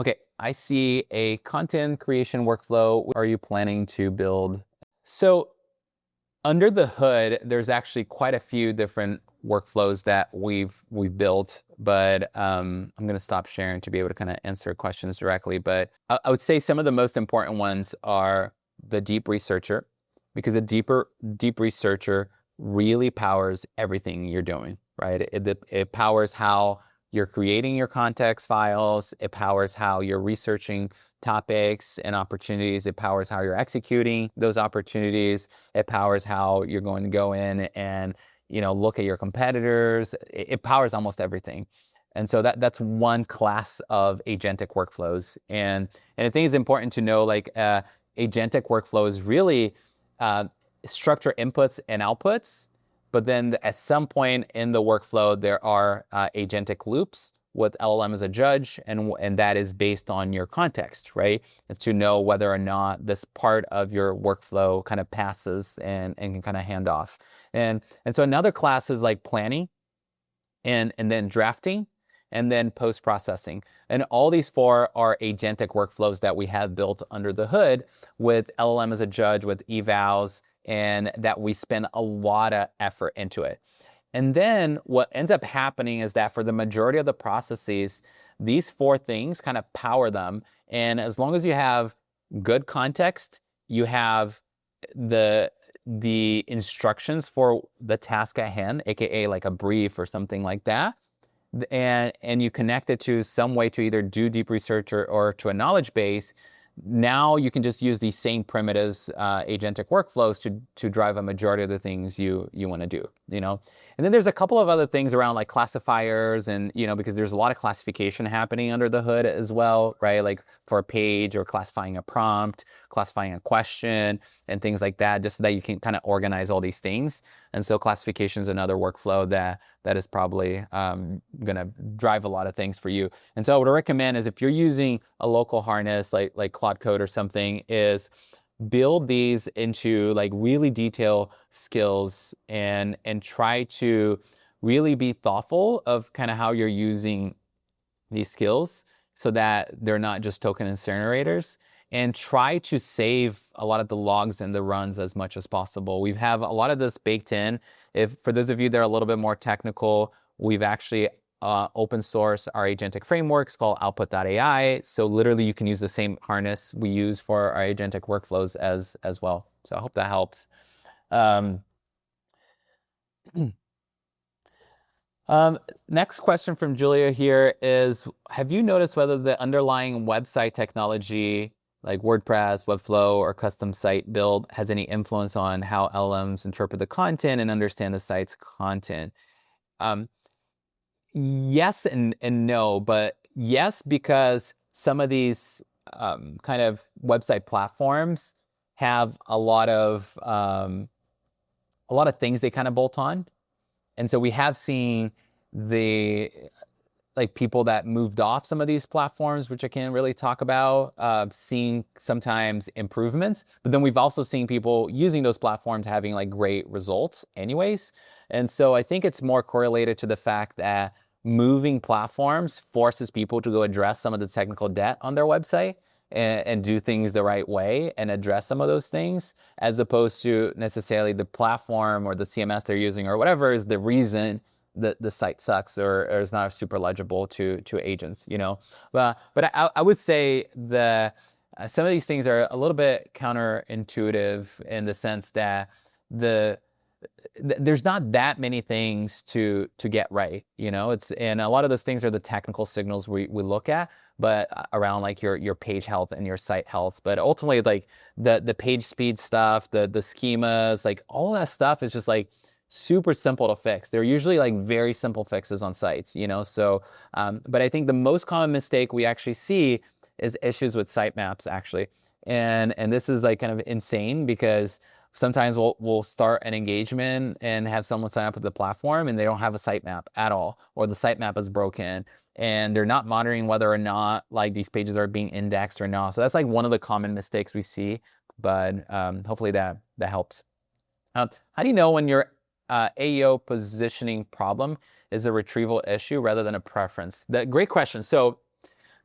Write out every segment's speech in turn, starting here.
Okay, I see a content creation workflow. Are you planning to build? So under the hood, there's actually quite a few different workflows that we've built, but I'm going to stop sharing to be able to kind of answer questions directly. But I would say some of the most important ones are the deep researcher, because a deep researcher really powers everything you're doing, right? It powers how you're creating your context files. It powers how you're researching topics and opportunities. It powers how you're executing those opportunities. It powers how you're going to go in and look at your competitors. It powers almost everything. And so that's one class of agentic workflows. And I think it's important to know, like, agentic workflows really structure inputs and outputs, but then at some point in the workflow, there are agentic loops with LLM-as-a-judge, and that is based on your context, right? It's to know whether or not this part of your workflow kind of passes and can kind of hand off. And so another class is like planning and then drafting and then post-processing. And all these four are agentic workflows that we have built under the hood with LLM-as-a-judge, with evals, and that we spend a lot of effort into it. And then what ends up happening is that for the majority of the processes, these four things kind of power them. And as long as you have good context, you have the instructions for the task at hand, aka like a brief or something like that, and you connect it to some way to either do deep research or to a knowledge base. Now you can just use these same primitives, agentic workflows to drive a majority of the things you want to do, And then there's a couple of other things around like classifiers and, because there's a lot of classification happening under the hood as well, right? Like for a page or classifying a prompt, classifying a question and things like that, just so that you can kind of organize all these things. And so classification is another workflow that is probably going to drive a lot of things for you. And so what I recommend is if you're using a local harness like Claude Code or something, is build these into like really detailed skills and try to really be thoughtful of kind of how you're using these skills so that they're not just token incinerators, and try to save a lot of the logs and the runs as much as possible. We have a lot of this baked in. For those of you that are a little bit more technical, we've actually open source our agentic frameworks called output.ai. So literally you can use the same harness we use for our agentic workflows as well. So I hope that helps. Next question from Julia here is, have you noticed whether the underlying website technology like WordPress, Webflow, or custom site build has any influence on how LLMs interpret the content and understand the site's content? Yes and no, but yes, because some of these kind of website platforms have a lot of things they kind of bolt on. And so we have seen people that moved off some of these platforms, which I can't really talk about, seeing sometimes improvements. But then we've also seen people using those platforms having like great results anyways. And so I think it's more correlated to the fact that moving platforms forces people to go address some of the technical debt on their website and do things the right way and address some of those things, as opposed to necessarily the platform or the CMS they're using or whatever is the reason that the site sucks or is not super legible to agents, But I would say some of these things are a little bit counterintuitive in the sense that there's not that many things to get right, and a lot of those things are the technical signals we look at, but around like your page health and your site health. But ultimately, like the page speed stuff, the schemas, like all that stuff is just like super simple to fix. They're usually like very simple fixes on sites, So, but I think the most common mistake we actually see is issues with sitemaps actually, and this is like kind of insane because sometimes we'll start an engagement and have someone sign up with the platform and they don't have a sitemap at all, or the sitemap is broken and they're not monitoring whether or not like these pages are being indexed or not. So that's like one of the common mistakes we see, but hopefully that helps. How do you know when your AEO positioning problem is a retrieval issue rather than a preference? Great question. So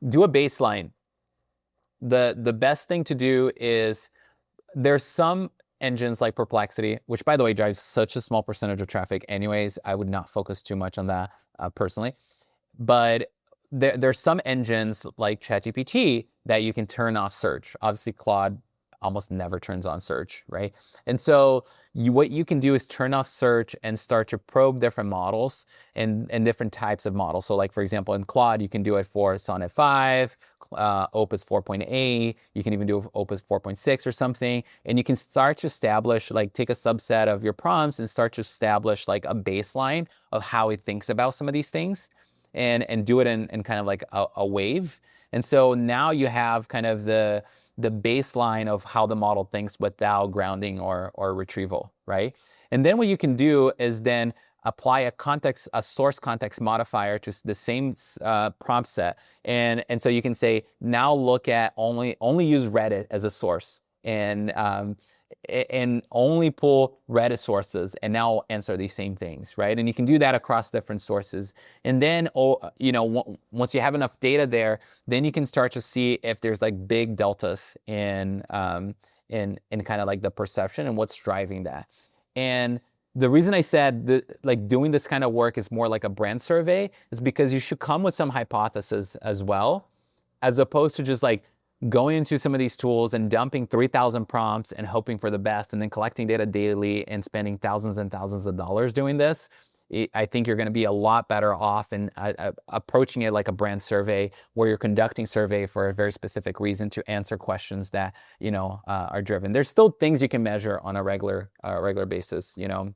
do a baseline. The best thing to do is, there's some engines like Perplexity, which by the way drives such a small percentage of traffic anyways. I would not focus too much on that personally. But there's some engines like ChatGPT that you can turn off search. Obviously, Claude almost never turns on search, right? And so what you can do is turn off search and start to probe different models and different types of models. So like, for example, in Claude, you can do it for Sonnet 5, Opus 4.8, you can even do Opus 4.6 or something. And you can start to establish, like take a subset of your prompts and start to establish like a baseline of how it thinks about some of these things and do it in kind of like a wave. And so now you have kind of the baseline of how the model thinks without grounding or retrieval, right? And then what you can do is then apply a source context modifier to the same prompt set. And so you can say, now look at only use Reddit as a source and only pull Reddit sources and now answer these same things, right? And you can do that across different sources. And then, once you have enough data there, then you can start to see if there's like big deltas in kind of like the perception and what's driving that. And the reason I said like doing this kind of work is more like a brand survey is because you should come with some hypothesis as well, as opposed to just like going into some of these tools and dumping 3,000 prompts and hoping for the best and then collecting data daily and spending thousands and thousands of dollars doing this. I think you're going to be a lot better off in approaching it like a brand survey, where you're conducting survey for a very specific reason to answer questions that are driven. There's still things you can measure on a regular basis, and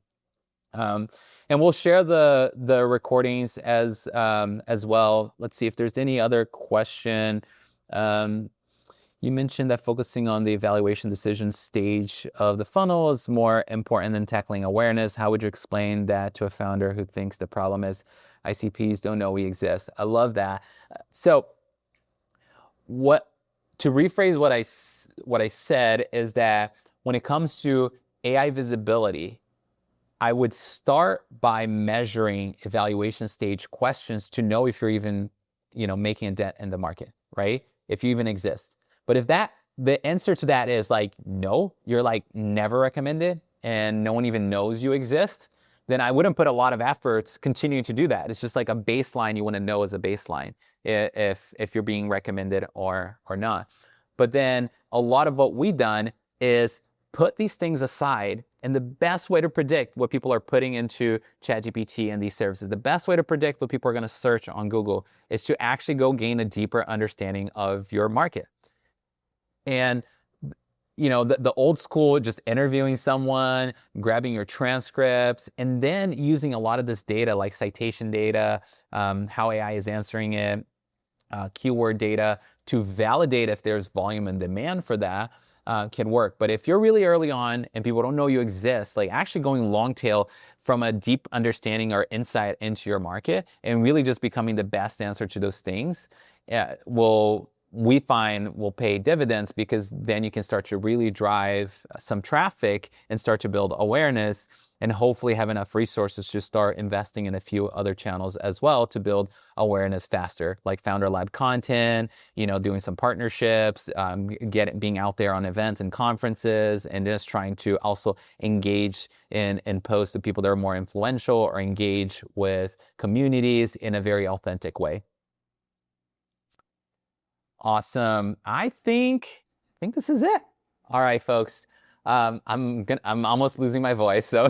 we'll share the recordings as well. Let's see if there's any other question. You mentioned that focusing on the evaluation decision stage of the funnel is more important than tackling awareness. How would you explain that to a founder who thinks the problem is ICPs don't know we exist? I love that. So to rephrase what I said is that when it comes to AI visibility, I would start by measuring evaluation stage questions to know if you're even, making a dent in the market, right? If you even exist. But if the answer to that is like, no, you're like never recommended and no one even knows you exist, then I wouldn't put a lot of efforts continuing to do that. It's just like a baseline you want to know as a baseline if you're being recommended or not. But then a lot of what we've done is put these things aside, and the best way to predict what people are putting into ChatGPT and these services, the best way to predict what people are going to search on Google is to actually go gain a deeper understanding of your market. And the old school, just interviewing someone, grabbing your transcripts, and then using a lot of this data like citation data, how AI is answering it, keyword data to validate if there's volume and demand for that can work. But if you're really early on and people don't know you exist, like actually going long tail from a deep understanding or insight into your market and really just becoming the best answer to those things we find will pay dividends, because then you can start to really drive some traffic and start to build awareness and hopefully have enough resources to start investing in a few other channels as well to build awareness faster, like founder-led content, doing some partnerships, being out there on events and conferences, and just trying to also engage in posts with people that are more influential or engage with communities in a very authentic way. Awesome. I think this is it. All right, folks. I'm almost losing my voice, so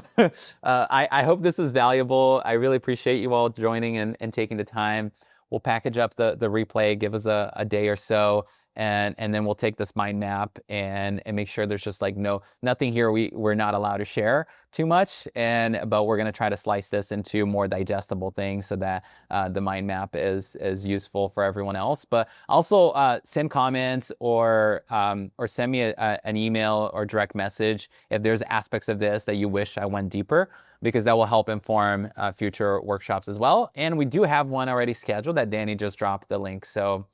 I hope this is valuable. I really appreciate you all joining and taking the time. We'll package up the replay, give us a day or so, and then we'll take this mind map and make sure there's just like nothing here we're not allowed to share too much, but we're gonna try to slice this into more digestible things so that the mind map is useful for everyone else. But also send comments or send me an email or direct message if there's aspects of this that you wish I went deeper, because that will help inform future workshops as well. And we do have one already scheduled that Danny just dropped the link. So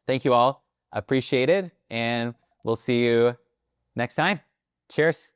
thank you all. Appreciate it, and we'll see you next time. Cheers.